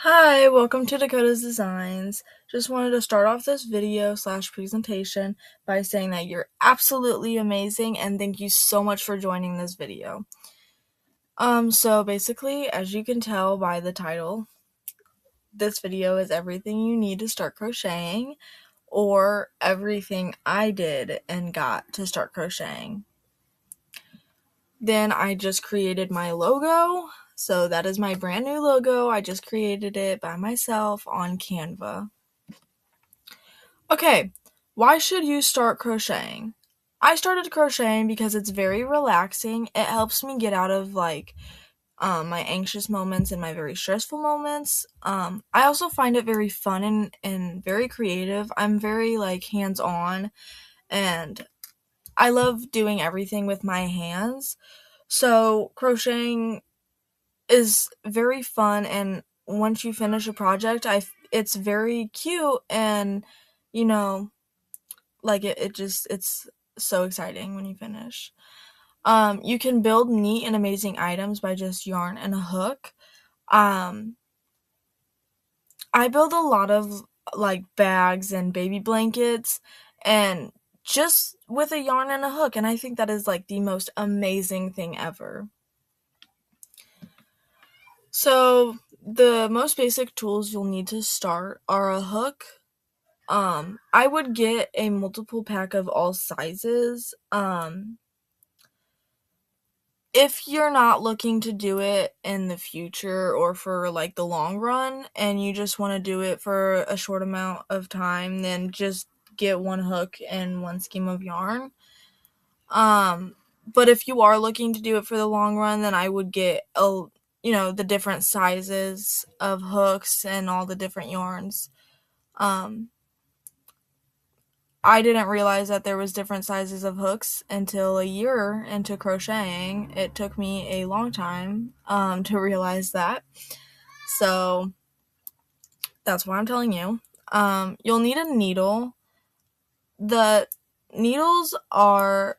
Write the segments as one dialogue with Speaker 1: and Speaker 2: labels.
Speaker 1: Hi, welcome to Dakota's Designs. Just wanted to start off this video slash presentation by saying that you're absolutely amazing and thank you so much for joining this video. So basically, as you can tell by the title, this video is everything you need to start crocheting, or everything I did and got to start crocheting. Then I just created my logo. So that is my brand new logo. I just created it by myself on Canva. Okay, why should you start crocheting? I started crocheting because it's very relaxing. It helps me get out of my anxious moments and my very stressful moments. I also find it very fun and very creative. I'm very hands-on, and I love doing everything with my hands. So crocheting is very fun, and once you finish a project, it's very cute, and you know it's so exciting when you finish. You can build neat and amazing items by just yarn and a hook. Um, I build a lot of bags and baby blankets, and just with a yarn and a hook, and I think that is the most amazing thing ever. So the most basic tools you'll need to start are a hook. I would get a multiple pack of all sizes. If you're not looking to do it in the future or for the long run and you just want to do it for a short amount of time, then just get one hook and one skein of yarn. But if you are looking to do it for the long run, then I would get the different sizes of hooks and all the different yarns. I didn't realize that there was different sizes of hooks until a year into crocheting. It took me a long time to realize that. So that's why I'm telling you. You'll need a needle. The needles are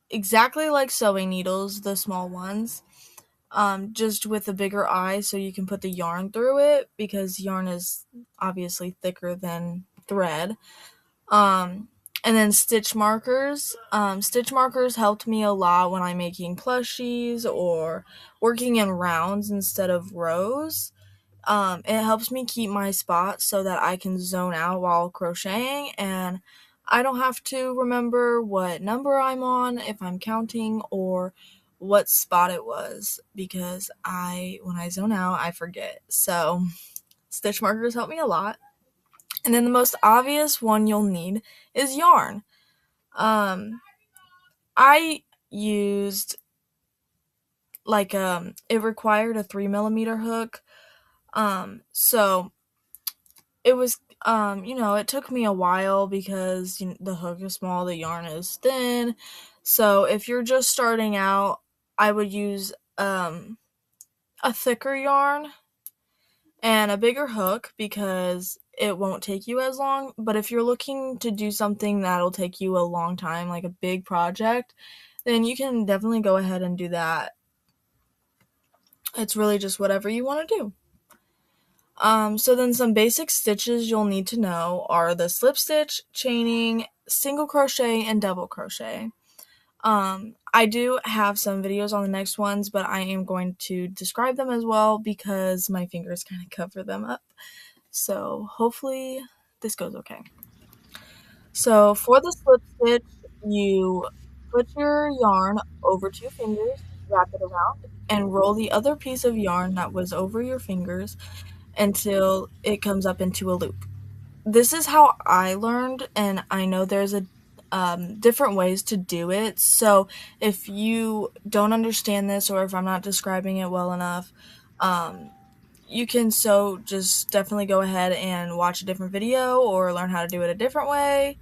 Speaker 1: exactly like sewing needles, the small ones, just with a bigger eye so you can put the yarn through it because yarn is obviously thicker than thread. And then stitch markers. Stitch markers helped me a lot when I'm making plushies or working in rounds instead of rows. It helps me keep my spot so that I can zone out while crocheting, and I don't have to remember what number I'm on if I'm counting or what spot it was, because when I zone out, I forget. So stitch markers help me a lot. And then the most obvious one you'll need is yarn. I used it required a 3mm hook. So it was, it took me a while because the hook is small, the yarn is thin. So if you're just starting out, I would use a thicker yarn and a bigger hook because it won't take you as long. But if you're looking to do something that'll take you a long time, like a big project, then you can definitely go ahead and do that. It's really just whatever you want to do. So then some basic stitches you'll need to know are the slip stitch, chaining, single crochet, and double crochet. I do have some videos on the next ones, but I am going to describe them as well because my fingers kind of cover them up. So hopefully this goes okay. So for the slip stitch, you put your yarn over 2 fingers, wrap it around, and roll the other piece of yarn that was over your fingers until it comes up into a loop. This is how I learned, and I know there's different ways to do it. So if you don't understand this, or if I'm not describing it well enough, you can just definitely go ahead and watch a different video or learn how to do it a different way,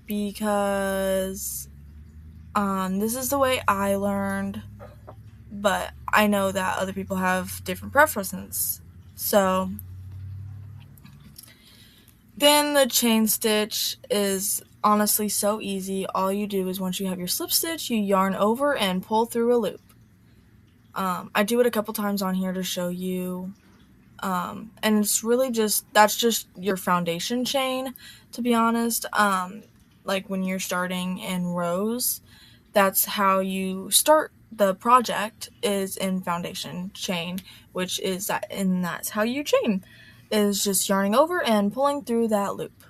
Speaker 1: because this is the way I learned, but I know that other people have different preferences. So then the chain stitch is honestly so easy. All you do is once you have your slip stitch, you yarn over and pull through a loop. I do it a couple times on here to show you And it's really that's just your foundation chain, to be honest. Like when you're starting in rows, that's how you start the project, is in foundation chain, which is that, and that's how you chain, is just yarning over and pulling through that loop.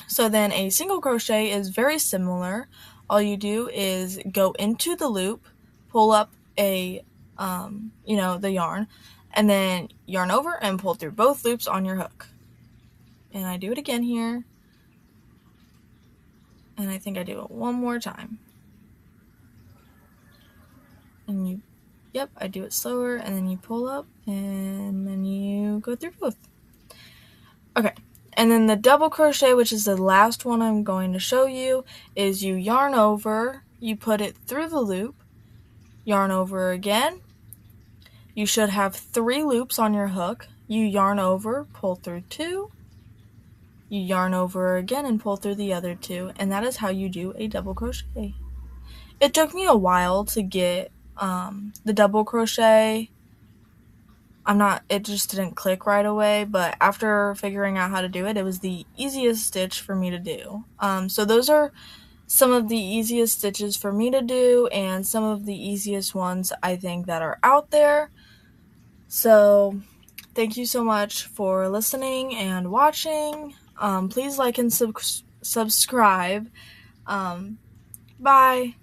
Speaker 1: So then a single crochet is very similar. All you do is go into the loop, pull up the yarn, and then yarn over and pull through both loops on your hook. And I do it again here. And I think I do it one more time. And I do it slower, and then you pull up, and then you go through both. Okay, and then the double crochet, which is the last one I'm going to show you, is you yarn over, you put it through the loop, yarn over again. You should have 3 loops on your hook. You yarn over, pull through 2, you yarn over again and pull through the other 2, and that is how you do a double crochet. It took me a while to get the double crochet. It just didn't click right away, but after figuring out how to do it, it was the easiest stitch for me to do. So those are some of the easiest stitches for me to do, and some of the easiest ones I think that are out there. So thank you so much for listening and watching. Please like and subscribe. Bye.